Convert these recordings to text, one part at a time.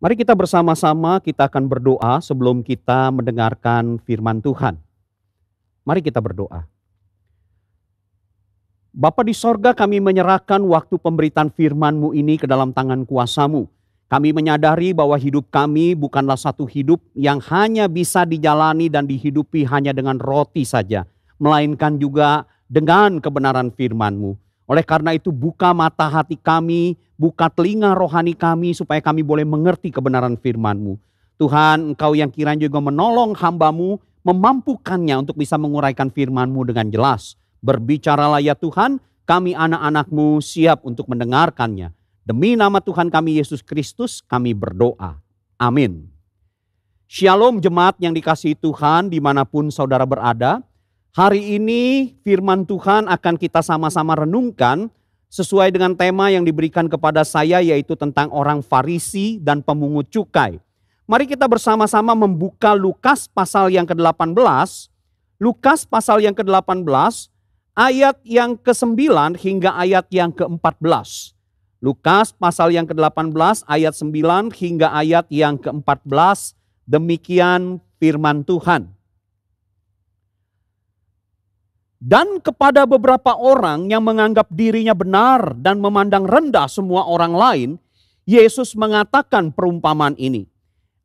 Mari kita bersama-sama kita akan berdoa sebelum kita mendengarkan firman Tuhan. Mari kita berdoa. Bapa di sorga, kami menyerahkan waktu pemberitaan firman-Mu ini ke dalam tangan kuasa-Mu. Kami menyadari bahwa hidup kami bukanlah satu hidup yang hanya bisa dijalani dan dihidupi hanya dengan roti saja, melainkan juga dengan kebenaran firman-Mu. Oleh karena itu buka mata hati kami, buka telinga rohani kami supaya kami boleh mengerti kebenaran firman-Mu. Tuhan, Engkau yang kiranya juga menolong hamba-Mu, memampukannya untuk bisa menguraikan firman-Mu dengan jelas. Berbicaralah ya Tuhan, kami anak-anak-Mu siap untuk mendengarkannya. Demi nama Tuhan kami Yesus Kristus kami berdoa. Amin. Shalom jemaat yang dikasihi Tuhan dimanapun saudara berada. Hari ini firman Tuhan akan kita sama-sama renungkan sesuai dengan tema yang diberikan kepada saya, yaitu tentang orang Farisi dan pemungut cukai. Mari kita bersama-sama membuka Lukas pasal yang ke-18. Lukas pasal yang ke-18 ayat yang ke-9 hingga ayat yang ke-14. Lukas pasal yang ke-18 ayat 9 hingga ayat yang ke-14. Demikian firman Tuhan. Dan kepada beberapa orang yang menganggap dirinya benar dan memandang rendah semua orang lain, Yesus mengatakan perumpamaan ini.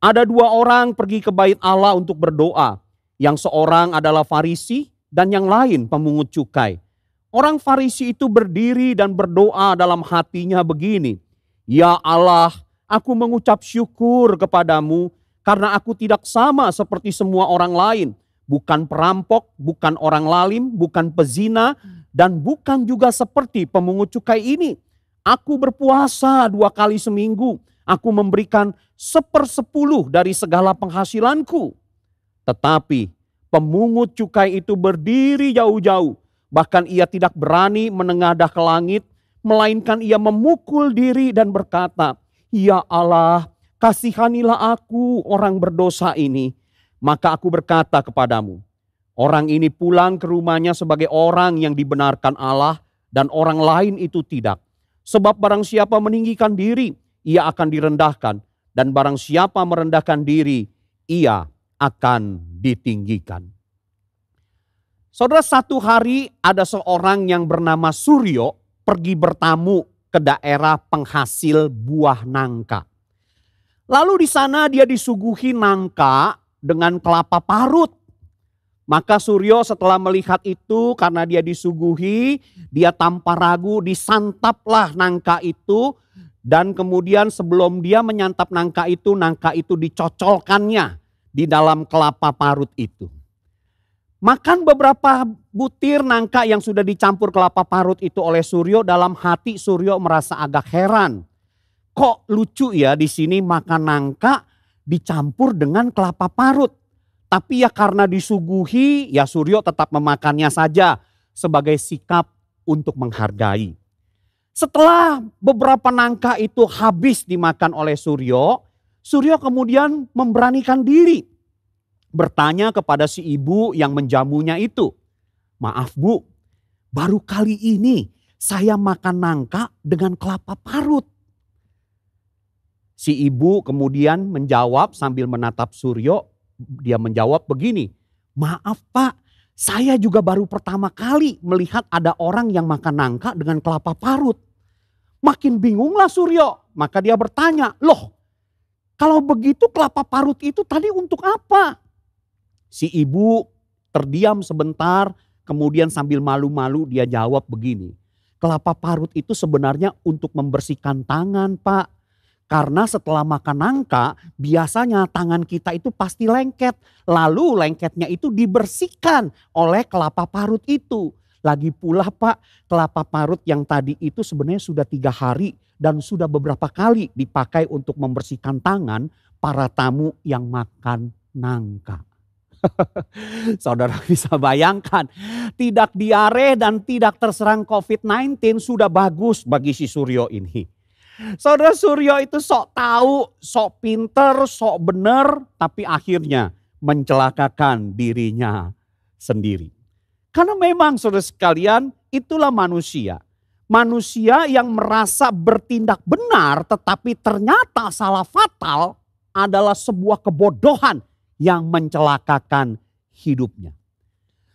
Ada dua orang pergi ke bait Allah untuk berdoa. Yang seorang adalah Farisi dan yang lain pemungut cukai. Orang Farisi itu berdiri dan berdoa dalam hatinya begini. Ya Allah, aku mengucap syukur kepadamu karena aku tidak sama seperti semua orang lain. Bukan perampok, bukan orang lalim, bukan pezina, dan bukan juga seperti pemungut cukai ini. Aku berpuasa 2 kali seminggu. Aku memberikan 1/10 dari segala penghasilanku. Tetapi pemungut cukai itu berdiri jauh-jauh. Bahkan ia tidak berani menengadah ke langit, melainkan ia memukul diri dan berkata, Ya Allah, kasihanilah aku orang berdosa ini. Maka aku berkata kepadamu, orang ini pulang ke rumahnya sebagai orang yang dibenarkan Allah dan orang lain itu tidak. Sebab barang siapa meninggikan diri, ia akan direndahkan. Dan barang siapa merendahkan diri, ia akan ditinggikan. Saudara, satu hari ada seorang yang bernama Suryo pergi bertamu ke daerah penghasil buah nangka. Lalu di sana dia disuguhi nangka dengan kelapa parut. Maka Suryo setelah melihat itu, karena dia disuguhi, dia tanpa ragu disantaplah nangka itu. Dan kemudian sebelum dia menyantap nangka itu dicocolkannya di dalam kelapa parut itu. Makan beberapa butir nangka yang sudah dicampur kelapa parut itu oleh Suryo, dalam hati Suryo merasa agak heran. Kok lucu ya di sini makan nangka dicampur dengan kelapa parut. Tapi ya karena disuguhi, ya Suryo tetap memakannya saja sebagai sikap untuk menghargai. Setelah beberapa nangka itu habis dimakan oleh Suryo, Suryo kemudian memberanikan diri bertanya kepada si ibu yang menjamunya itu. Maaf Bu, baru kali ini saya makan nangka dengan kelapa parut. Si ibu kemudian menjawab sambil menatap Suryo, dia menjawab begini, maaf Pak, saya juga baru pertama kali melihat ada orang yang makan nangka dengan kelapa parut. Makin bingunglah Suryo, maka dia bertanya, loh kalau begitu kelapa parut itu tadi untuk apa? Si ibu terdiam sebentar, kemudian sambil malu-malu dia jawab begini, kelapa parut itu sebenarnya untuk membersihkan tangan Pak. Karena setelah makan nangka, biasanya tangan kita itu pasti lengket. Lalu lengketnya itu dibersihkan oleh kelapa parut itu. Lagi pula Pak, kelapa parut yang tadi itu sebenarnya sudah 3 hari dan sudah beberapa kali dipakai untuk membersihkan tangan para tamu yang makan nangka. Saudara bisa bayangkan, tidak diare dan tidak terserang COVID-19 sudah bagus bagi si Suryo ini. Saudara, Suryo itu sok tahu, sok pinter, sok bener, tapi akhirnya mencelakakan dirinya sendiri. Karena memang saudara sekalian, itulah manusia. Manusia yang merasa bertindak benar tetapi ternyata salah fatal adalah sebuah kebodohan yang mencelakakan hidupnya.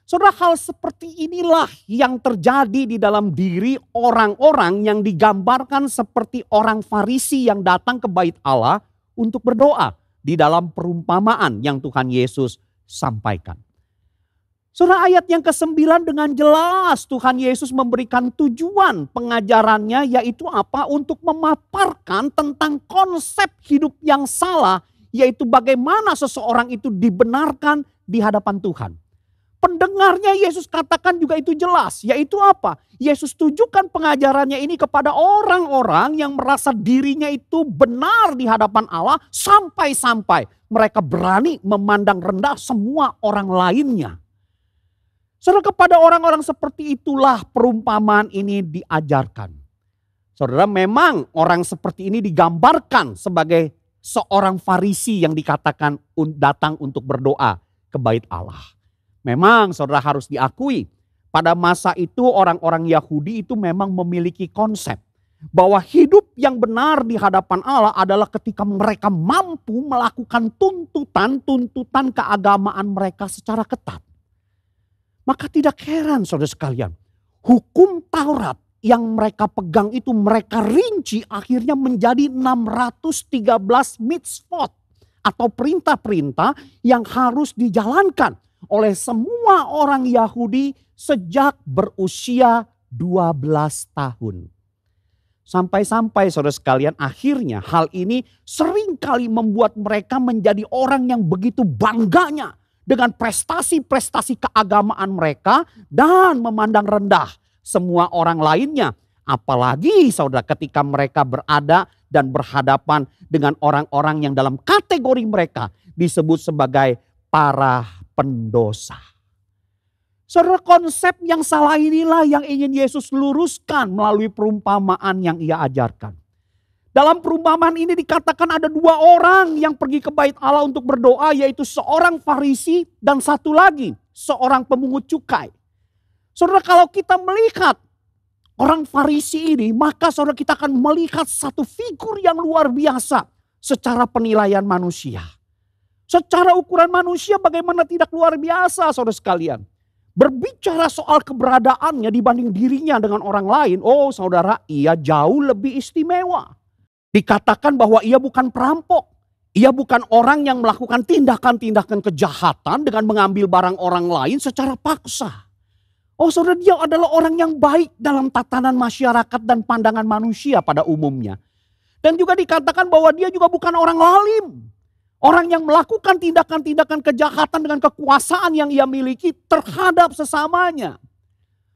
Saudara, hal seperti inilah yang terjadi di dalam diri orang-orang yang digambarkan seperti orang Farisi yang datang ke bait Allah untuk berdoa di dalam perumpamaan yang Tuhan Yesus sampaikan. Saudara, ayat yang ke-9 dengan jelas Tuhan Yesus memberikan tujuan pengajarannya, yaitu apa? Untuk memaparkan tentang konsep hidup yang salah, yaitu bagaimana seseorang itu dibenarkan di hadapan Tuhan. Pendengarnya Yesus katakan juga itu jelas, yaitu apa? Yesus tujukan pengajarannya ini kepada orang-orang yang merasa dirinya itu benar di hadapan Allah, sampai-sampai mereka berani memandang rendah semua orang lainnya. Saudara, kepada orang-orang seperti itulah perumpamaan ini diajarkan. Saudara, memang orang seperti ini digambarkan sebagai seorang Farisi yang dikatakan datang untuk berdoa ke bait Allah. Memang saudara harus diakui, pada masa itu orang-orang Yahudi itu memang memiliki konsep bahwa hidup yang benar di hadapan Allah adalah ketika mereka mampu melakukan tuntutan keagamaan mereka secara ketat. Maka tidak heran saudara sekalian, hukum Taurat yang mereka pegang itu mereka rinci akhirnya menjadi 613 mitzvot atau perintah-perintah yang harus dijalankan oleh semua orang Yahudi sejak berusia 12 tahun. Sampai-sampai saudara sekalian akhirnya hal ini seringkali membuat mereka menjadi orang yang begitu bangganya dengan prestasi-prestasi keagamaan mereka dan memandang rendah semua orang lainnya. Apalagi saudara ketika mereka berada dan berhadapan dengan orang-orang yang dalam kategori mereka disebut sebagai para pendosa. Saudara, konsep yang salah inilah yang ingin Yesus luruskan melalui perumpamaan yang ia ajarkan. Dalam perumpamaan ini dikatakan ada dua orang yang pergi ke bait Allah untuk berdoa, yaitu seorang Farisi dan satu lagi seorang pemungut cukai. Saudara, kalau kita melihat orang Farisi ini, maka saudara kita akan melihat satu figur yang luar biasa secara penilaian manusia. Secara ukuran manusia bagaimana tidak luar biasa saudara sekalian. Berbicara soal keberadaannya dibanding dirinya dengan orang lain. Oh saudara, ia jauh lebih istimewa. Dikatakan bahwa ia bukan perampok. Ia bukan orang yang melakukan tindakan-tindakan kejahatan dengan mengambil barang orang lain secara paksa. Oh saudara, dia adalah orang yang baik dalam tatanan masyarakat dan pandangan manusia pada umumnya. Dan juga dikatakan bahwa dia juga bukan orang lalim. Orang yang melakukan tindakan-tindakan kejahatan dengan kekuasaan yang ia miliki terhadap sesamanya.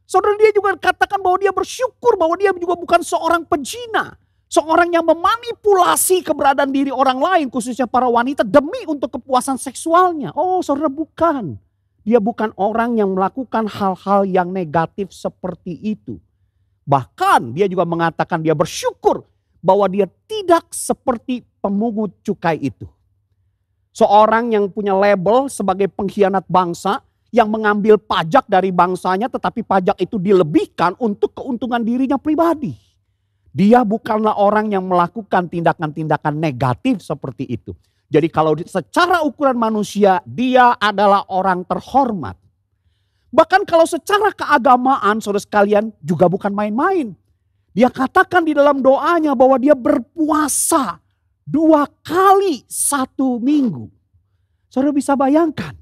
Saudara, dia juga katakan bahwa dia bersyukur bahwa dia juga bukan seorang pezina. Seorang yang memanipulasi keberadaan diri orang lain, khususnya para wanita demi untuk kepuasan seksualnya. Oh saudara, bukan. Dia bukan orang yang melakukan hal-hal yang negatif seperti itu. Bahkan dia juga mengatakan dia bersyukur bahwa dia tidak seperti pemungut cukai itu. Seorang yang punya label sebagai pengkhianat bangsa yang mengambil pajak dari bangsanya tetapi pajak itu dilebihkan untuk keuntungan dirinya pribadi. Dia bukanlah orang yang melakukan tindakan-tindakan negatif seperti itu. Jadi kalau secara ukuran manusia dia adalah orang terhormat. Bahkan kalau secara keagamaan saudara sekalian juga bukan main-main. Dia katakan di dalam doanya bahwa dia berpuasa 2 kali 1 minggu. Saudara bisa bayangkan,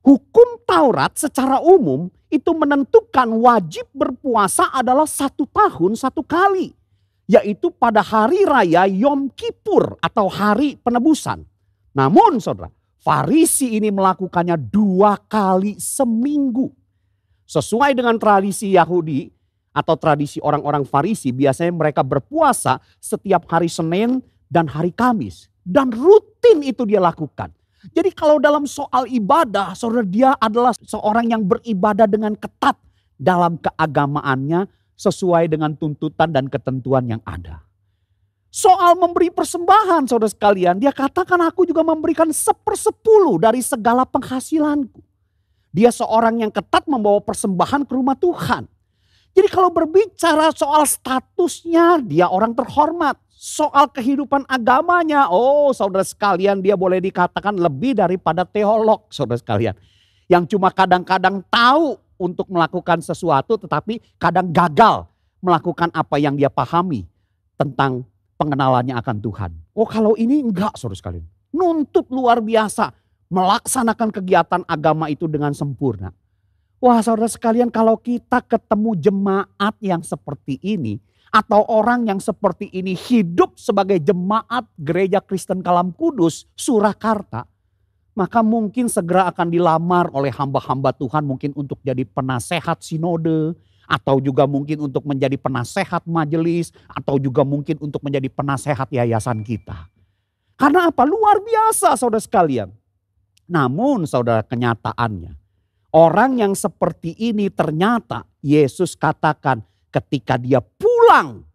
hukum Taurat secara umum itu menentukan wajib berpuasa adalah 1 tahun 1 kali. Yaitu pada hari raya Yom Kippur atau hari penebusan. Namun saudara, Farisi ini melakukannya 2 kali seminggu. Sesuai dengan tradisi Yahudi atau tradisi orang-orang Farisi, biasanya mereka berpuasa setiap hari Senin dan hari Kamis. Dan rutin itu dia lakukan. Jadi kalau dalam soal ibadah, saudara, dia adalah seorang yang beribadah dengan ketat dalam keagamaannya sesuai dengan tuntutan dan ketentuan yang ada. Soal memberi persembahan saudara sekalian, dia katakan aku juga memberikan 1/10 dari segala penghasilanku. Dia seorang yang ketat membawa persembahan ke rumah Tuhan. Jadi kalau berbicara soal statusnya, dia orang terhormat. Soal kehidupan agamanya, saudara sekalian, dia boleh dikatakan lebih daripada teolog, saudara sekalian. Yang cuma kadang-kadang tahu untuk melakukan sesuatu, tetapi kadang gagal melakukan apa yang dia pahami tentang pengenalannya akan Tuhan. Kalau ini enggak, saudara sekalian. Nuntut luar biasa, melaksanakan kegiatan agama itu dengan sempurna. Wah, saudara sekalian, kalau kita ketemu jemaat yang seperti ini, atau orang yang seperti ini hidup sebagai jemaat Gereja Kristen Kalam Kudus Surakarta, maka mungkin segera akan dilamar oleh hamba-hamba Tuhan mungkin untuk jadi penasehat sinode, atau juga mungkin untuk menjadi penasehat majelis, atau juga mungkin untuk menjadi penasehat yayasan kita. Karena apa? Luar biasa, saudara sekalian. Namun saudara, kenyataannya, orang yang seperti ini ternyata Yesus katakan ketika dia pulang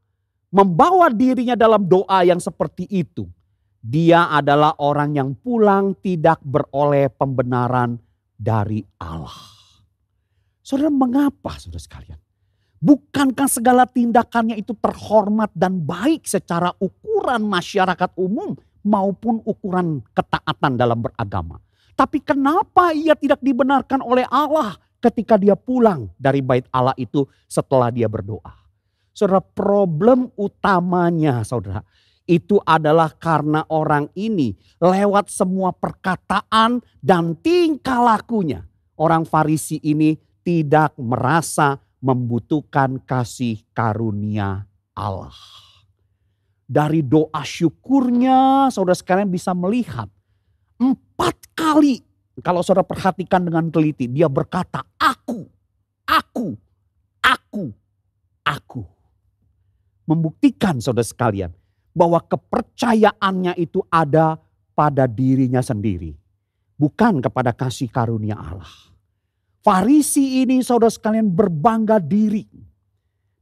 membawa dirinya dalam doa yang seperti itu. Dia adalah orang yang pulang tidak beroleh pembenaran dari Allah. Saudara, mengapa saudara sekalian? Bukankah segala tindakannya itu terhormat dan baik secara ukuran masyarakat umum maupun ukuran ketaatan dalam beragama? Tapi kenapa ia tidak dibenarkan oleh Allah ketika dia pulang dari bait Allah itu setelah dia berdoa? Saudara, problem utamanya saudara, itu adalah karena orang ini lewat semua perkataan dan tingkah lakunya. Orang Farisi ini tidak merasa membutuhkan kasih karunia Allah. Dari doa syukurnya saudara sekalian bisa melihat 4 kali kalau saudara perhatikan dengan teliti, dia berkata aku. Membuktikan saudara sekalian bahwa kepercayaannya itu ada pada dirinya sendiri, bukan kepada kasih karunia Allah. Farisi ini saudara sekalian berbangga diri.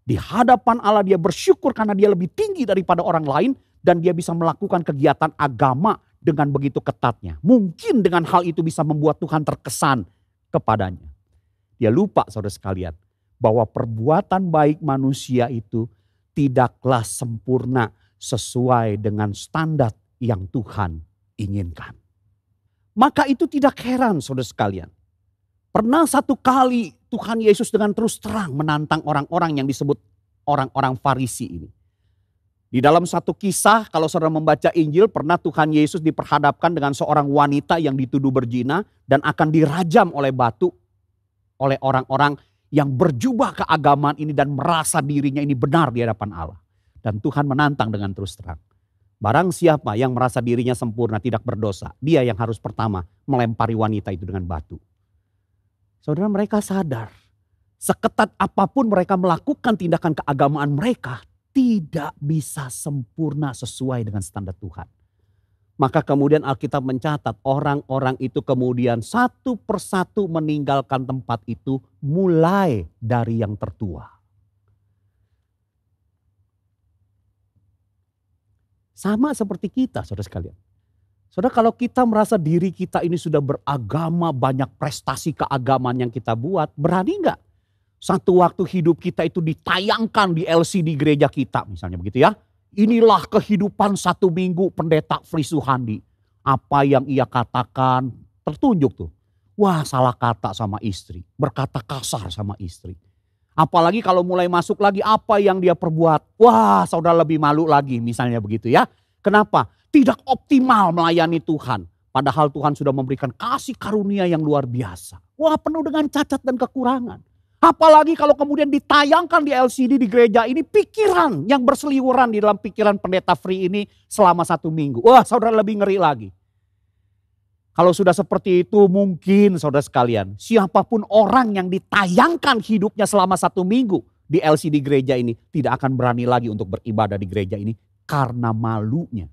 Di hadapan Allah dia bersyukur karena dia lebih tinggi daripada orang lain dan dia bisa melakukan kegiatan agama dengan begitu ketatnya. Mungkin dengan hal itu bisa membuat Tuhan terkesan kepadanya. Dia lupa saudara sekalian bahwa perbuatan baik manusia itu tidaklah sempurna sesuai dengan standar yang Tuhan inginkan. Maka itu tidak heran saudara sekalian. Pernah satu kali Tuhan Yesus dengan terus terang menantang orang-orang yang disebut orang-orang Farisi ini. Di dalam satu kisah kalau saudara membaca Injil, pernah Tuhan Yesus diperhadapkan dengan seorang wanita yang dituduh berzina dan akan dirajam oleh batu oleh orang-orang yang berjubah keagamaan ini dan merasa dirinya ini benar di hadapan Allah. Dan Tuhan menantang dengan terus terang. Barang siapa yang merasa dirinya sempurna tidak berdosa, dia yang harus pertama melempari wanita itu dengan batu. Saudara, mereka sadar seketat apapun mereka melakukan tindakan keagamaan mereka tidak bisa sempurna sesuai dengan standar Tuhan. Maka kemudian Alkitab mencatat orang-orang itu kemudian satu persatu meninggalkan tempat itu mulai dari yang tertua. Sama seperti kita saudara sekalian. Saudara, kalau kita merasa diri kita ini sudah beragama, banyak prestasi keagamaan yang kita buat, berani enggak? Satu waktu hidup kita itu ditayangkan di LCD gereja kita misalnya begitu ya. Inilah kehidupan 1 minggu pendeta Fri Suhandi. Apa yang ia katakan tertunjuk tuh. Wah, salah kata sama istri, berkata kasar sama istri. Apalagi kalau mulai masuk lagi apa yang dia perbuat. Wah, saudara lebih malu lagi misalnya begitu ya. Kenapa? Tidak optimal melayani Tuhan. Padahal Tuhan sudah memberikan kasih karunia yang luar biasa. Wah, penuh dengan cacat dan kekurangan. Apalagi kalau kemudian ditayangkan di LCD di gereja ini pikiran yang berseliweran di dalam pikiran pendeta Fri ini selama 1 minggu. Wah, saudara lebih ngeri lagi. Kalau sudah seperti itu mungkin saudara sekalian, siapapun orang yang ditayangkan hidupnya selama 1 minggu di LCD gereja ini tidak akan berani lagi untuk beribadah di gereja ini karena malunya.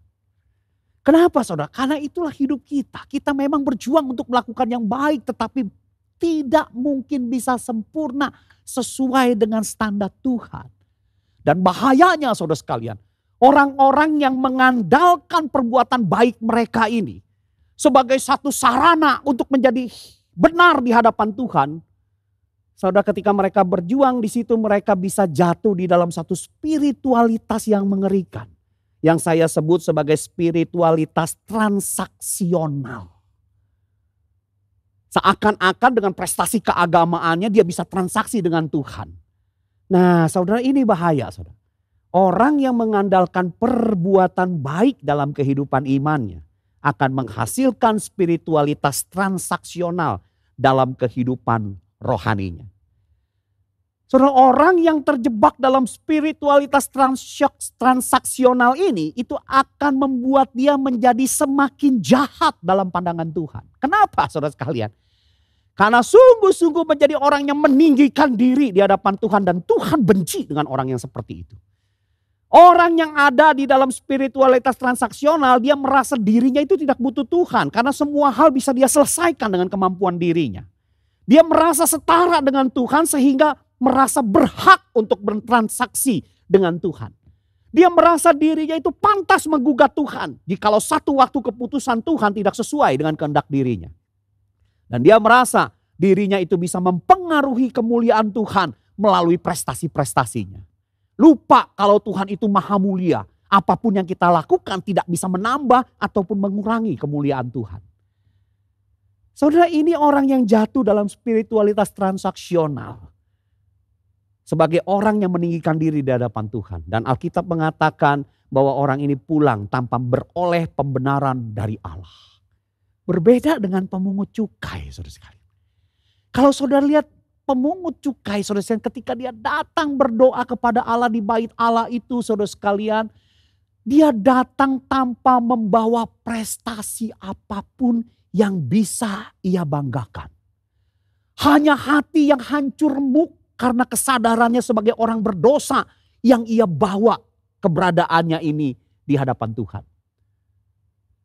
Kenapa saudara? Karena itulah hidup kita. Kita memang berjuang untuk melakukan yang baik tetapi tidak mungkin bisa sempurna sesuai dengan standar Tuhan. Dan bahayanya saudara sekalian, orang-orang yang mengandalkan perbuatan baik mereka ini sebagai satu sarana untuk menjadi benar di hadapan Tuhan, Saudara, ketika mereka berjuang di situ mereka bisa jatuh di dalam satu spiritualitas yang mengerikan. Yang saya sebut sebagai spiritualitas transaksional. Seakan-akan dengan prestasi keagamaannya dia bisa transaksi dengan Tuhan. Nah saudara, ini bahaya saudara. Orang yang mengandalkan perbuatan baik dalam kehidupan imannya akan menghasilkan spiritualitas transaksional dalam kehidupan rohaninya. Saudara, orang yang terjebak dalam spiritualitas transaksional ini itu akan membuat dia menjadi semakin jahat dalam pandangan Tuhan. Kenapa saudara sekalian? Karena sungguh-sungguh menjadi orang yang meninggikan diri di hadapan Tuhan dan Tuhan benci dengan orang yang seperti itu. Orang yang ada di dalam spiritualitas transaksional dia merasa dirinya itu tidak butuh Tuhan karena semua hal bisa dia selesaikan dengan kemampuan dirinya. Dia merasa setara dengan Tuhan sehingga merasa berhak untuk bertransaksi dengan Tuhan. Dia merasa dirinya itu pantas menggugat Tuhan jikalau satu waktu keputusan Tuhan tidak sesuai dengan kehendak dirinya. Dan dia merasa dirinya itu bisa mempengaruhi kemuliaan Tuhan melalui prestasi-prestasinya. Lupa kalau Tuhan itu maha mulia. Apapun yang kita lakukan tidak bisa menambah ataupun mengurangi kemuliaan Tuhan. Saudara, ini orang yang jatuh dalam spiritualitas transaksional. Sebagai orang yang meninggikan diri di hadapan Tuhan. Dan Alkitab mengatakan bahwa orang ini pulang tanpa beroleh pembenaran dari Allah. Berbeda dengan pemungut cukai saudara sekalian. Kalau saudara lihat pemungut cukai saudara sekalian ketika dia datang berdoa kepada Allah di bait Allah itu saudara sekalian. Dia datang tanpa membawa prestasi apapun yang bisa ia banggakan. Hanya hati yang hancur remuk karena kesadarannya sebagai orang berdosa yang ia bawa keberadaannya ini di hadapan Tuhan.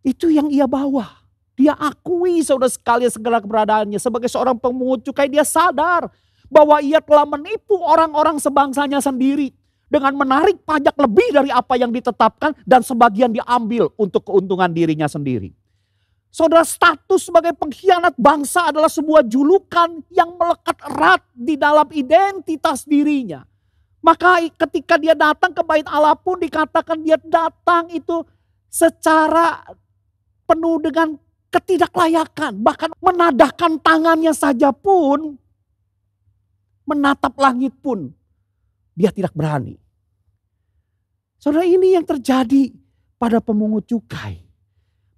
Itu yang ia bawa. Dia akui saudara sekalian segala keberadaannya. Sebagai seorang pemungut cukai dia sadar bahwa ia telah menipu orang-orang sebangsanya sendiri. Dengan menarik pajak lebih dari apa yang ditetapkan dan sebagian diambil untuk keuntungan dirinya sendiri. Saudara, status sebagai pengkhianat bangsa adalah sebuah julukan yang melekat erat di dalam identitas dirinya. Maka ketika dia datang ke bait Allah pun dikatakan dia datang itu secara penuh dengan ketidaklayakan. Bahkan menadahkan tangannya saja pun, menatap langit pun dia tidak berani. Saudara, ini yang terjadi pada pemungut cukai.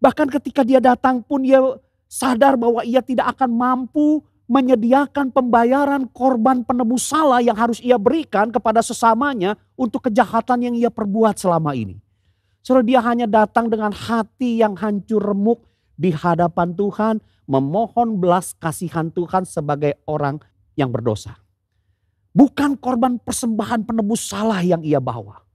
Bahkan ketika dia datang pun dia sadar bahwa ia tidak akan mampu menyediakan pembayaran korban penebus salah yang harus ia berikan kepada sesamanya untuk kejahatan yang ia perbuat selama ini. Saudara, dia hanya datang dengan hati yang hancur remuk di hadapan Tuhan, memohon belas kasihan Tuhan sebagai orang yang berdosa. Bukan korban persembahan penebus salah yang ia bawa.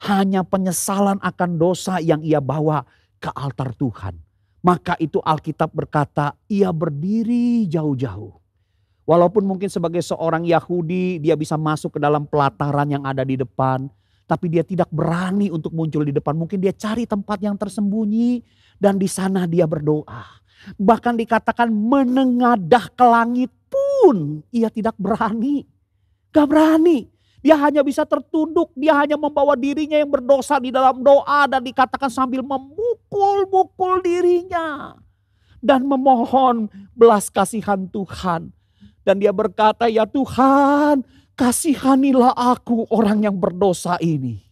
Hanya penyesalan akan dosa yang ia bawa ke altar Tuhan. Maka itu Alkitab berkata ia berdiri jauh-jauh. Walaupun mungkin sebagai seorang Yahudi dia bisa masuk ke dalam pelataran yang ada di depan. Tapi dia tidak berani untuk muncul di depan. Mungkin dia cari tempat yang tersembunyi dan di sana dia berdoa. Bahkan dikatakan menengadah ke langit pun ia tidak berani. Gak berani. Dia hanya bisa tertunduk, dia hanya membawa dirinya yang berdosa di dalam doa dan dikatakan sambil memukul-mukul dirinya. Dan memohon belas kasihan Tuhan. Dan dia berkata, ya Tuhan kasihanilah aku orang yang berdosa ini.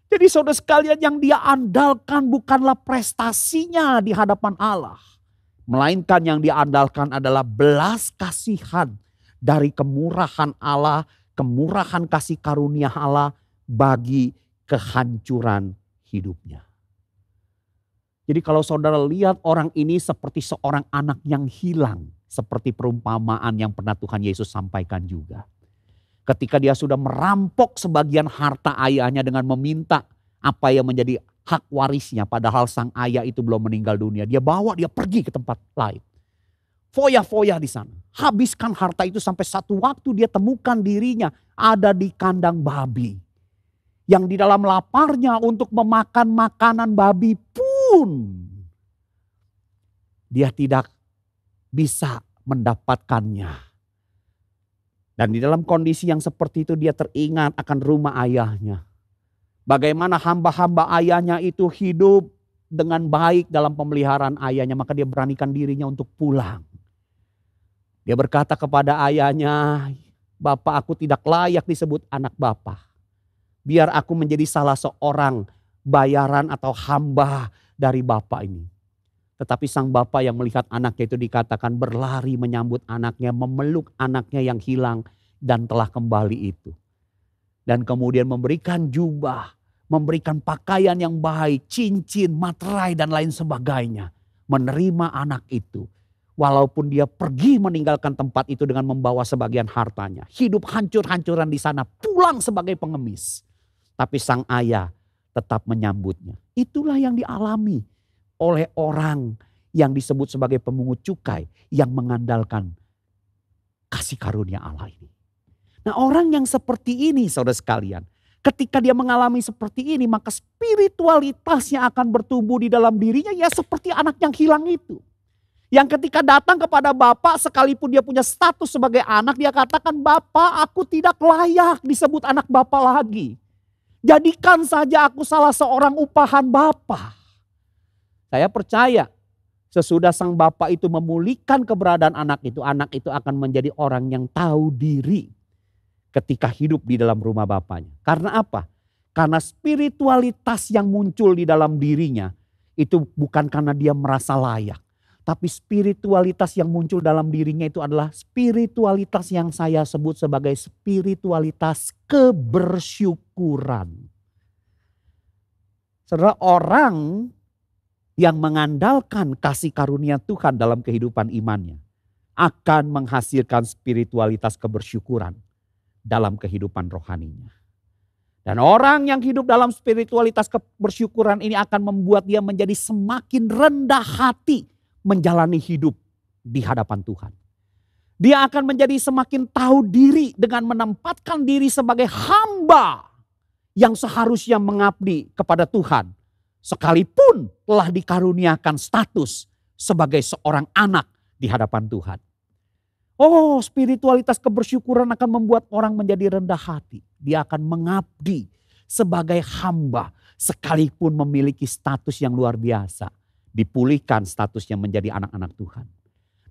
Jadi saudara sekalian yang dia andalkan bukanlah prestasinya di hadapan Allah. Melainkan yang dia andalkan adalah belas kasihan dari kemurahan Allah. Kemurahan kasih karunia Allah bagi kehancuran hidupnya. Jadi kalau saudara lihat orang ini seperti seorang anak yang hilang. Seperti perumpamaan yang pernah Tuhan Yesus sampaikan juga. Ketika dia sudah merampok sebagian harta ayahnya dengan meminta apa yang menjadi hak warisnya. Padahal sang ayah itu belum meninggal dunia. Dia bawa dia pergi ke tempat lain. Foya-foya di sana. Habiskan harta itu sampai satu waktu dia temukan dirinya ada di kandang babi. Yang di dalam laparnya untuk memakan makanan babi pun dia tidak bisa mendapatkannya. Dan di dalam kondisi yang seperti itu dia teringat akan rumah ayahnya. Bagaimana hamba-hamba ayahnya itu hidup dengan baik dalam pemeliharaan ayahnya. Maka dia beranikan dirinya untuk pulang. Dia berkata kepada ayahnya, "Bapak, aku tidak layak disebut anak Bapak. Biar aku menjadi salah seorang bayaran atau hamba dari Bapak ini." Tetapi sang bapak yang melihat anaknya itu dikatakan berlari menyambut anaknya, memeluk anaknya yang hilang dan telah kembali itu. Dan kemudian memberikan jubah, memberikan pakaian yang baik, cincin, materai dan lain sebagainya. Menerima anak itu. Walaupun dia pergi meninggalkan tempat itu dengan membawa sebagian hartanya. Hidup hancur-hancuran di sana, pulang sebagai pengemis. Tapi sang ayah tetap menyambutnya. Itulah yang dialami oleh orang yang disebut sebagai pemungut cukai yang mengandalkan kasih karunia Allah ini. Nah, orang yang seperti ini saudara sekalian, ketika dia mengalami seperti ini maka spiritualitasnya akan bertumbuh di dalam dirinya ya seperti anak yang hilang itu. Yang ketika datang kepada Bapak sekalipun dia punya status sebagai anak dia katakan, "Bapak, aku tidak layak disebut anak Bapak lagi. Jadikan saja aku salah seorang upahan Bapak." Saya percaya sesudah sang bapak itu memulihkan keberadaan anak itu akan menjadi orang yang tahu diri ketika hidup di dalam rumah bapaknya. Karena apa? Karena spiritualitas yang muncul di dalam dirinya itu bukan karena dia merasa layak. Tapi spiritualitas yang muncul dalam dirinya itu adalah spiritualitas yang saya sebut sebagai spiritualitas kebersyukuran. Saudara, orang yang mengandalkan kasih karunia Tuhan dalam kehidupan imannya akan menghasilkan spiritualitas kebersyukuran dalam kehidupan rohaninya. Dan orang yang hidup dalam spiritualitas kebersyukuran ini akan membuat dia menjadi semakin rendah hati menjalani hidup di hadapan Tuhan. Dia akan menjadi semakin tahu diri dengan menempatkan diri sebagai hamba yang seharusnya mengabdi kepada Tuhan. Sekalipun telah dikaruniakan status sebagai seorang anak di hadapan Tuhan. Oh, spiritualitas kebersyukuran akan membuat orang menjadi rendah hati. Dia akan mengabdi sebagai hamba sekalipun memiliki status yang luar biasa. Dipulihkan statusnya menjadi anak-anak Tuhan.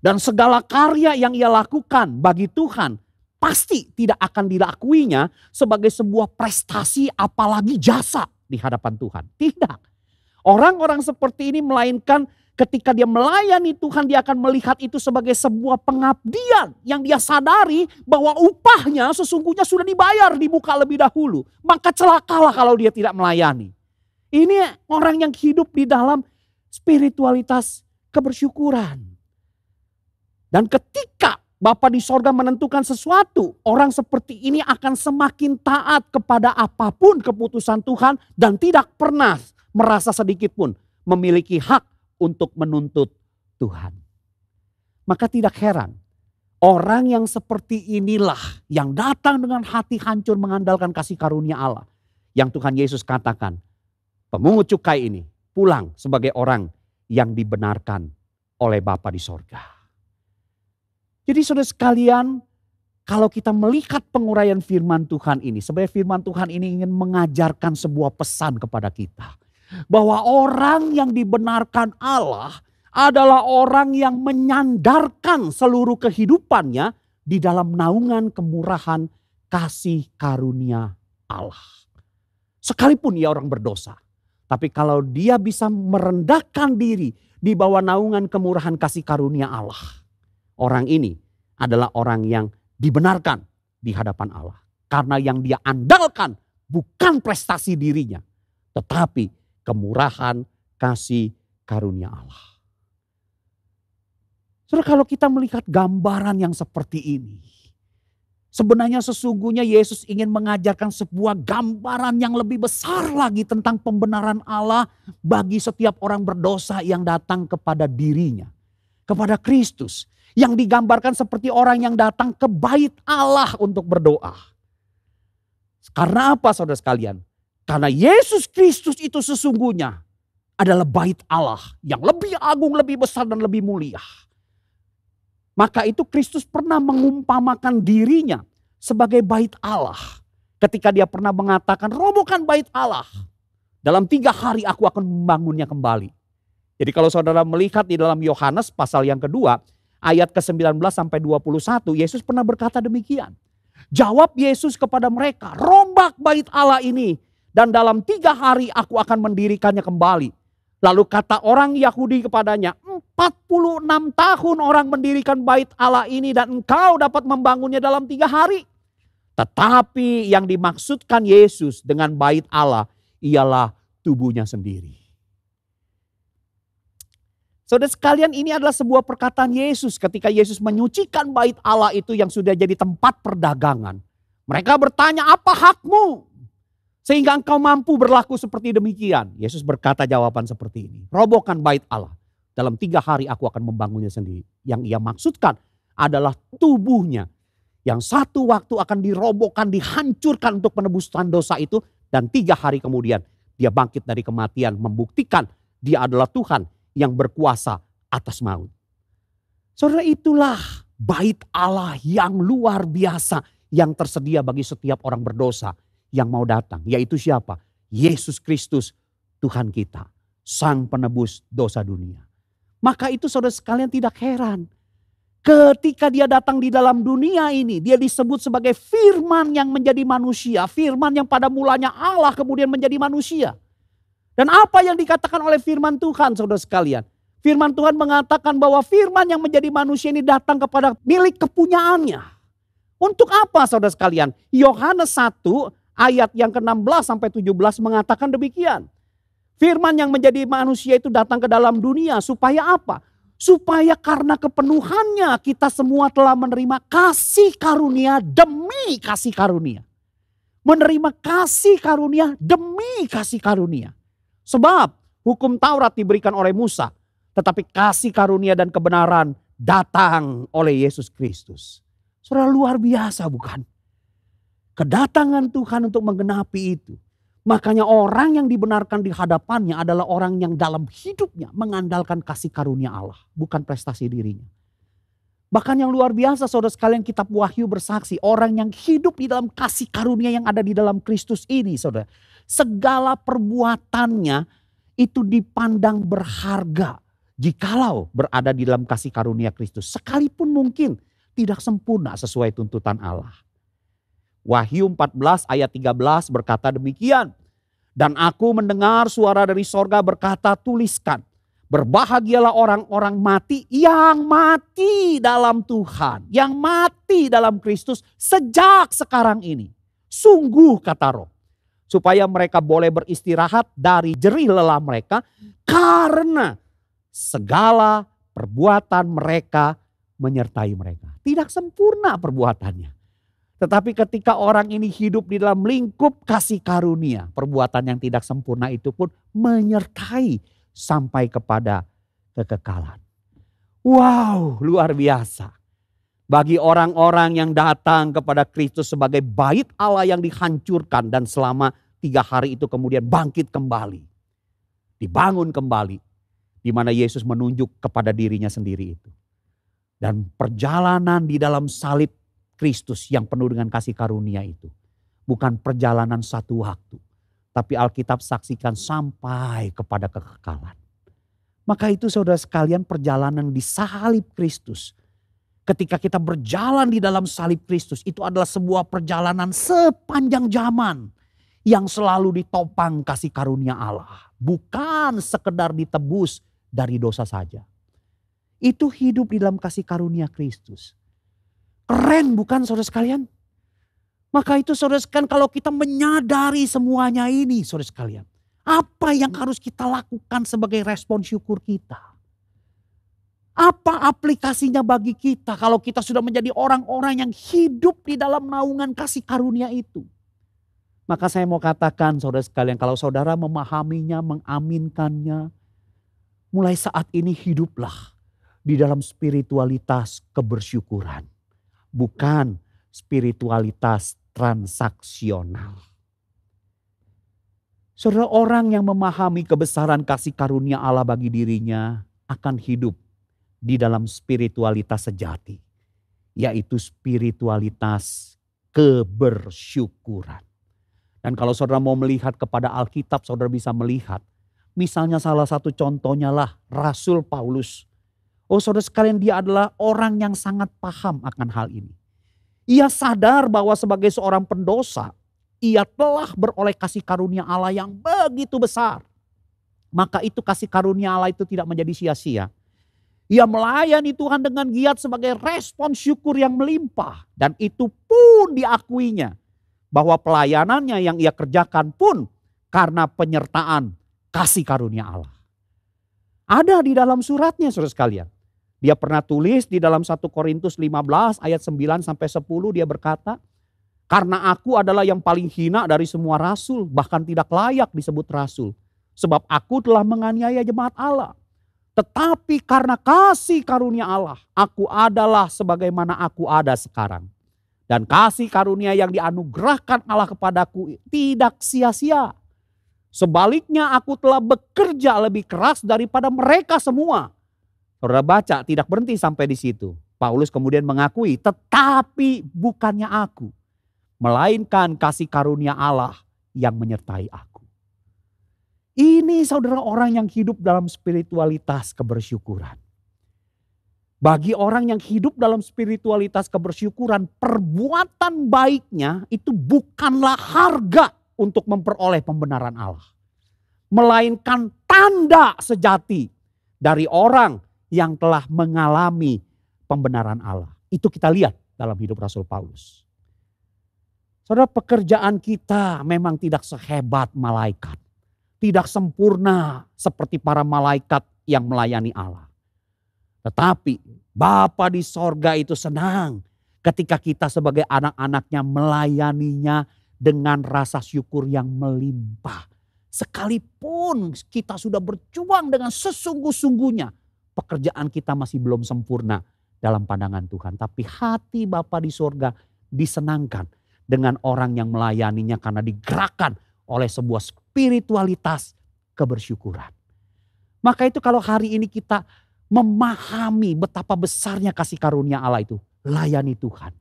Dan segala karya yang ia lakukan bagi Tuhan pasti tidak akan dilakuinya sebagai sebuah prestasi apalagi jasa di hadapan Tuhan. Tidak. Orang-orang seperti ini melainkan ketika dia melayani Tuhan dia akan melihat itu sebagai sebuah pengabdian yang dia sadari bahwa upahnya sesungguhnya sudah dibayar di muka lebih dahulu. Maka celakalah kalau dia tidak melayani. Ini orang yang hidup di dalam spiritualitas kebersyukuran. Dan ketika Bapa di sorga menentukan sesuatu, orang seperti ini akan semakin taat kepada apapun keputusan Tuhan dan tidak pernah merasa sedikit pun memiliki hak untuk menuntut Tuhan. Maka tidak heran orang yang seperti inilah yang datang dengan hati hancur mengandalkan kasih karunia Allah. Yang Tuhan Yesus katakan, pemungut cukai ini pulang sebagai orang yang dibenarkan oleh Bapa di sorga. Jadi saudara sekalian, kalau kita melihat penguraian firman Tuhan ini, sebenarnya firman Tuhan ini ingin mengajarkan sebuah pesan kepada kita. Bahwa orang yang dibenarkan Allah adalah orang yang menyandarkan seluruh kehidupannya di dalam naungan kemurahan kasih karunia Allah. Sekalipun ia orang berdosa. Tapi kalau dia bisa merendahkan diri di bawah naungan kemurahan kasih karunia Allah. Orang ini adalah orang yang dibenarkan di hadapan Allah. Karena yang dia andalkan bukan prestasi dirinya. Tetapi kemurahan kasih karunia Allah. Saudara, kalau kita melihat gambaran yang seperti ini. Sebenarnya sesungguhnya Yesus ingin mengajarkan sebuah gambaran yang lebih besar lagi tentang pembenaran Allah bagi setiap orang berdosa yang datang kepada dirinya. Kepada Kristus. Yang digambarkan seperti orang yang datang ke bait Allah untuk berdoa. Karena apa saudara sekalian? Karena Yesus Kristus itu sesungguhnya adalah bait Allah yang lebih agung, lebih besar dan lebih mulia. Maka itu Kristus pernah mengumpamakan dirinya sebagai bait Allah. Ketika dia pernah mengatakan, robohkan bait Allah. Dalam 3 hari aku akan membangunnya kembali. Jadi kalau saudara melihat di dalam Yohanes pasal yang kedua, ayat ke-19 sampai 21, Yesus pernah berkata demikian. Jawab Yesus kepada mereka, rombak bait Allah ini. Dan dalam 3 hari aku akan mendirikannya kembali. Lalu kata orang Yahudi kepadanya, 46 tahun orang mendirikan bait Allah ini dan engkau dapat membangunnya dalam 3 hari. Tetapi yang dimaksudkan Yesus dengan bait Allah ialah tubuhnya sendiri. Saudara sekalian, ini adalah sebuah perkataan Yesus ketika Yesus menyucikan bait Allah itu yang sudah jadi tempat perdagangan. Mereka bertanya, apa hakmu? Sehingga engkau mampu berlaku seperti demikian. Yesus berkata jawaban seperti ini. Robohkan bait Allah. Dalam 3 hari aku akan membangunnya sendiri. Yang ia maksudkan adalah tubuhnya. Yang satu waktu akan dirobohkan, dihancurkan untuk penebusan dosa itu. Dan 3 hari kemudian dia bangkit dari kematian. Membuktikan dia adalah Tuhan yang berkuasa atas maut. Saudara, itulah bait Allah yang luar biasa. Yang tersedia bagi setiap orang berdosa yang mau datang. Yaitu siapa? Yesus Kristus Tuhan kita. Sang penebus dosa dunia. Maka itu saudara sekalian tidak heran. Ketika dia datang di dalam dunia ini, dia disebut sebagai firman yang menjadi manusia. Firman yang pada mulanya Allah kemudian menjadi manusia. Dan apa yang dikatakan oleh firman Tuhan saudara sekalian? Firman Tuhan mengatakan bahwa firman yang menjadi manusia ini datang kepada milik kepunyaannya. Untuk apa saudara sekalian? Yohanes 1 ayat yang ke-16 sampai 17 mengatakan demikian. Firman yang menjadi manusia itu datang ke dalam dunia supaya apa? Supaya karena kepenuhannya kita semua telah menerima kasih karunia demi kasih karunia. Menerima kasih karunia demi kasih karunia. Sebab hukum Taurat diberikan oleh Musa. Tetapi kasih karunia dan kebenaran datang oleh Yesus Kristus. Saudara, luar biasa bukan? Kedatangan Tuhan untuk menggenapi itu. Makanya orang yang dibenarkan di hadapannya adalah orang yang dalam hidupnya mengandalkan kasih karunia Allah. Bukan prestasi dirinya. Bahkan yang luar biasa saudara sekalian, kitab Wahyu bersaksi. Orang yang hidup di dalam kasih karunia yang ada di dalam Kristus ini saudara. Segala perbuatannya itu dipandang berharga. Jikalau berada di dalam kasih karunia Kristus. Sekalipun mungkin tidak sempurna sesuai tuntutan Allah. Wahyu 14 ayat 13 berkata demikian. Dan aku mendengar suara dari sorga berkata, tuliskan. Berbahagialah orang-orang mati yang mati dalam Tuhan. Yang mati dalam Kristus sejak sekarang ini. Sungguh kata Roh. Supaya mereka boleh beristirahat dari jerih lelah mereka. Karena segala perbuatan mereka menyertai mereka. Tidak sempurna perbuatannya. Tetapi ketika orang ini hidup di dalam lingkup kasih karunia, perbuatan yang tidak sempurna itu pun menyertai sampai kepada kekekalan. Wow, luar biasa. Bagi orang-orang yang datang kepada Kristus sebagai bait Allah yang dihancurkan dan selama 3 hari itu kemudian bangkit kembali. Dibangun kembali. Di mana Yesus menunjuk kepada dirinya sendiri itu. Dan perjalanan di dalam salib Kristus yang penuh dengan kasih karunia itu. Bukan perjalanan satu waktu. Tapi Alkitab saksikan sampai kepada kekekalan. Maka itu saudara sekalian, perjalanan di salib Kristus. Ketika kita berjalan di dalam salib Kristus, itu adalah sebuah perjalanan sepanjang zaman. Yang selalu ditopang kasih karunia Allah. Bukan sekedar ditebus dari dosa saja. Itu hidup di dalam kasih karunia Kristus. Keren bukan saudara sekalian? Maka itu saudara sekalian, kalau kita menyadari semuanya ini saudara sekalian. Apa yang harus kita lakukan sebagai respon syukur kita? Apa aplikasinya bagi kita kalau kita sudah menjadi orang-orang yang hidup di dalam naungan kasih karunia itu? Maka saya mau katakan saudara sekalian, kalau saudara memahaminya, mengaminkannya, mulai saat ini hiduplah di dalam spiritualitas kebersyukuran. Bukan spiritualitas transaksional. Saudara, orang yang memahami kebesaran kasih karunia Allah bagi dirinya akan hidup di dalam spiritualitas sejati. Yaitu spiritualitas kebersyukuran. Dan kalau saudara mau melihat kepada Alkitab, saudara bisa melihat. Misalnya salah satu contohnya lah Rasul Paulus. Oh saudara sekalian, dia adalah orang yang sangat paham akan hal ini. Ia sadar bahwa sebagai seorang pendosa, ia telah beroleh kasih karunia Allah yang begitu besar. Maka itu kasih karunia Allah itu tidak menjadi sia-sia. Ia melayani Tuhan dengan giat sebagai respon syukur yang melimpah. Dan itu pun diakuinya. Bahwa pelayanannya yang ia kerjakan pun karena penyertaan kasih karunia Allah. Ada di dalam suratnya saudara sekalian. Dia pernah tulis di dalam 1 Korintus 15 ayat 9 sampai 10 dia berkata, karena aku adalah yang paling hina dari semua rasul, bahkan tidak layak disebut rasul. Sebab aku telah menganiaya jemaat Allah. Tetapi karena kasih karunia Allah, aku adalah sebagaimana aku ada sekarang. Dan kasih karunia yang dianugerahkan Allah kepadaku tidak sia-sia. Sebaliknya aku telah bekerja lebih keras daripada mereka semua. Saudara baca, tidak berhenti sampai di situ. Paulus kemudian mengakui, tetapi bukannya aku, melainkan kasih karunia Allah yang menyertai aku. Ini saudara orang yang hidup dalam spiritualitas kebersyukuran. Bagi orang yang hidup dalam spiritualitas kebersyukuran, perbuatan baiknya itu bukanlah harga untuk memperoleh pembenaran Allah. Melainkan tanda sejati dari orang yang telah mengalami pembenaran Allah. Itu kita lihat dalam hidup Rasul Paulus. Saudara, pekerjaan kita memang tidak sehebat malaikat. Tidak sempurna seperti para malaikat yang melayani Allah. Tetapi Bapa di sorga itu senang ketika kita sebagai anak-anaknya melayaninya dengan rasa syukur yang melimpah. Sekalipun kita sudah berjuang dengan sesungguh-sungguhnya, pekerjaan kita masih belum sempurna dalam pandangan Tuhan. Tapi hati Bapa di sorga disenangkan dengan orang yang melayaninya karena digerakkan oleh sebuah spiritualitas kebersyukuran. Maka itu kalau hari ini kita memahami betapa besarnya kasih karunia Allah itu, layani Tuhan.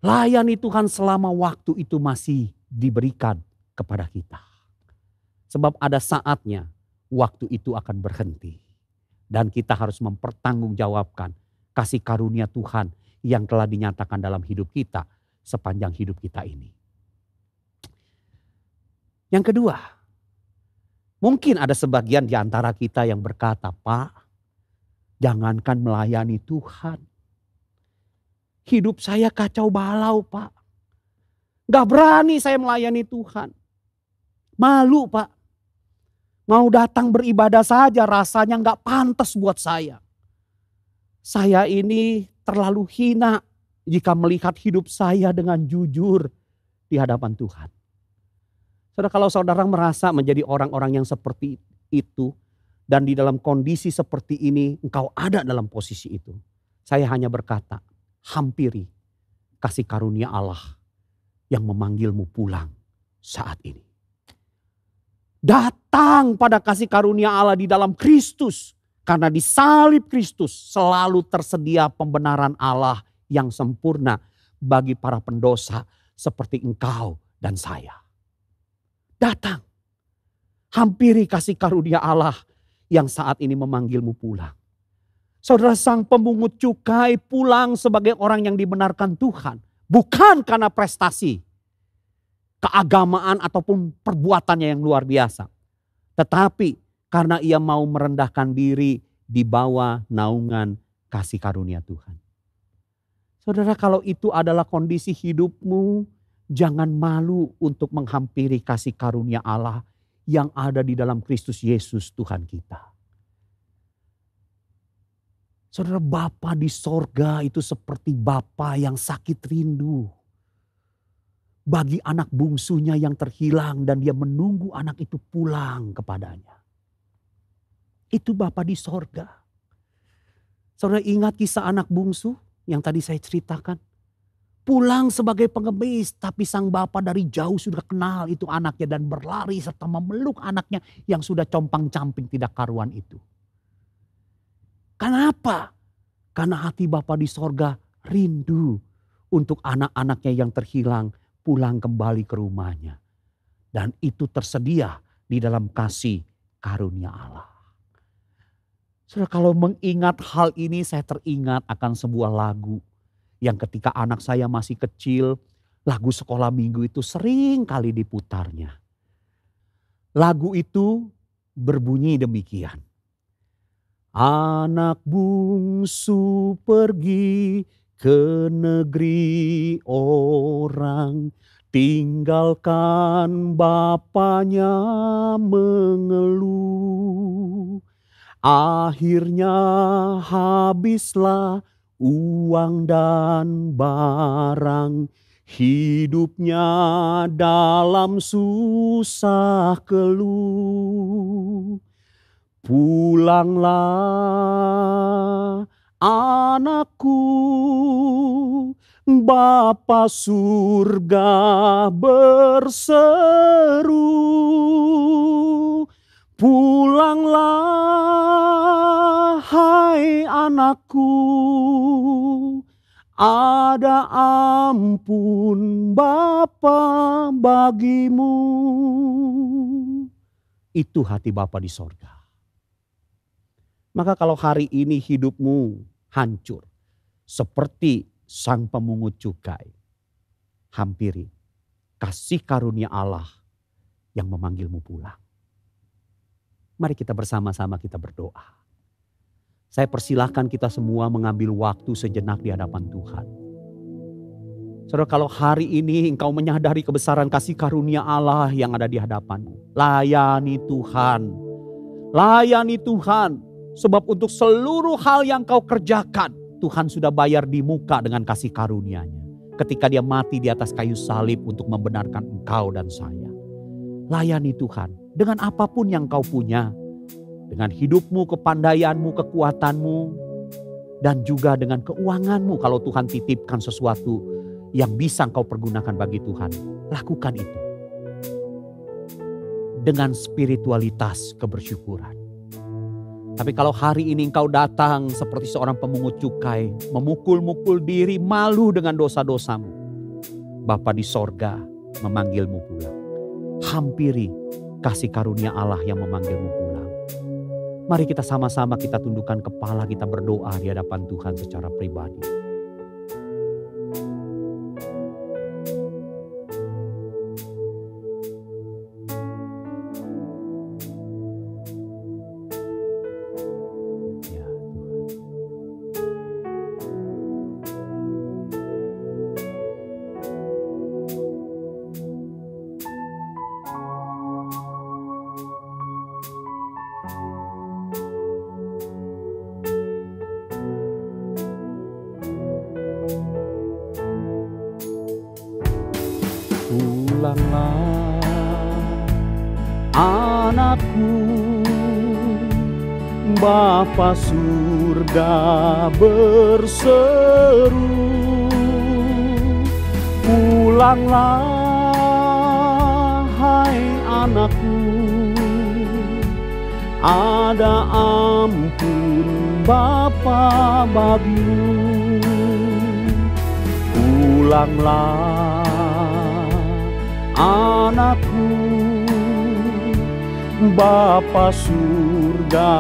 Layani Tuhan selama waktu itu masih diberikan kepada kita. Sebab ada saatnya waktu itu akan berhenti. Dan kita harus mempertanggungjawabkan kasih karunia Tuhan yang telah dinyatakan dalam hidup kita sepanjang hidup kita ini. Yang kedua, mungkin ada sebagian di antara kita yang berkata, Pak, jangankan melayani Tuhan. Hidup saya kacau balau, Pak. Gak berani saya melayani Tuhan. Malu, Pak. Mau datang beribadah saja rasanya gak pantas buat saya. Saya ini terlalu hina jika melihat hidup saya dengan jujur di hadapan Tuhan. Saudara, kalau saudara merasa menjadi orang-orang yang seperti itu dan di dalam kondisi seperti ini engkau ada dalam posisi itu. Saya hanya berkata, hampiri kasih karunia Allah yang memanggilmu pulang saat ini. Datang pada kasih karunia Allah di dalam Kristus. Karena di salib Kristus selalu tersedia pembenaran Allah yang sempurna bagi para pendosa seperti engkau dan saya. Datang. Hampiri kasih karunia Allah yang saat ini memanggilmu pulang. Saudara, sang pemungut cukai pulang sebagai orang yang dibenarkan Tuhan. Bukan karena prestasi, keagamaan ataupun perbuatannya yang luar biasa. Tetapi karena ia mau merendahkan diri di bawah naungan kasih karunia Tuhan. Saudara, kalau itu adalah kondisi hidupmu, jangan malu untuk menghampiri kasih karunia Allah yang ada di dalam Kristus Yesus Tuhan kita. Saudara, Bapa di sorga itu seperti Bapa yang sakit rindu bagi anak bungsunya yang terhilang dan dia menunggu anak itu pulang kepadanya. Itu Bapa di sorga. Saudara, ingat kisah anak bungsu yang tadi saya ceritakan? Pulang sebagai pengemis, tapi sang bapa dari jauh sudah kenal itu anaknya dan berlari serta memeluk anaknya yang sudah compang-camping tidak karuan itu. Kenapa? Karena hati Bapa di sorga rindu untuk anak-anaknya yang terhilang pulang kembali ke rumahnya. Dan itu tersedia di dalam kasih karunia Allah. Saudara, kalau mengingat hal ini saya teringat akan sebuah lagu yang ketika anak saya masih kecil, lagu sekolah minggu itu sering kali diputarnya. Lagu itu berbunyi demikian. Anak bungsu pergi ke negeri orang, tinggalkan bapaknya mengeluh. Akhirnya habislah uang dan barang, hidupnya dalam susah keluh. Pulanglah anakku, Bapa surga berseru. Pulanglah hai anakku, ada ampun Bapa bagimu. Itu hati Bapa di sorga. Maka kalau hari ini hidupmu hancur seperti sang pemungut cukai, hampiri kasih karunia Allah yang memanggilmu pulang. Mari kita bersama-sama kita berdoa. Saya persilahkan kita semua mengambil waktu sejenak di hadapan Tuhan. Saudara, kalau hari ini engkau menyadari kebesaran kasih karunia Allah yang ada di hadapanmu, layani Tuhan. Layani Tuhan. Sebab untuk seluruh hal yang kau kerjakan, Tuhan sudah bayar di muka dengan kasih karunia-Nya. Ketika dia mati di atas kayu salib untuk membenarkan engkau dan saya. Layani Tuhan dengan apapun yang kau punya. Dengan hidupmu, kepandaianmu, kekuatanmu. Dan juga dengan keuanganmu kalau Tuhan titipkan sesuatu yang bisa engkau pergunakan bagi Tuhan. Lakukan itu. Dengan spiritualitas kebersyukuran. Tapi kalau hari ini engkau datang seperti seorang pemungut cukai, memukul-mukul diri, malu dengan dosa-dosamu, Bapa di sorga memanggilmu pulang. Hampiri kasih karunia Allah yang memanggilmu pulang. Mari kita sama-sama kita tundukkan kepala, kita berdoa di hadapan Tuhan secara pribadi. Pulanglah anakku, Bapa surga berseru. Pulanglah hai anakku, ada ampun Bapa bagimu. Pulanglah anakku, Bapa surga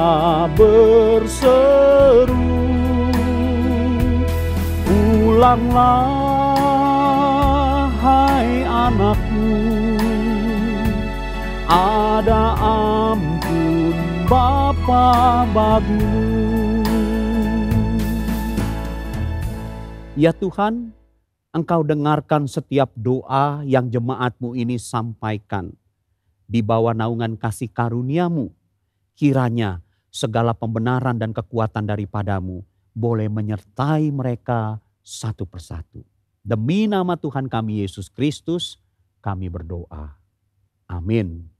berseru. Pulanglah hai anakku, ada ampun Bapa bagimu. Ya Tuhan, Engkau dengarkan setiap doa yang jemaat-Mu ini sampaikan. Di bawah naungan kasih karunia-Mu, kiranya segala pembenaran dan kekuatan daripada-Mu boleh menyertai mereka satu persatu. Demi nama Tuhan kami Yesus Kristus, kami berdoa. Amin.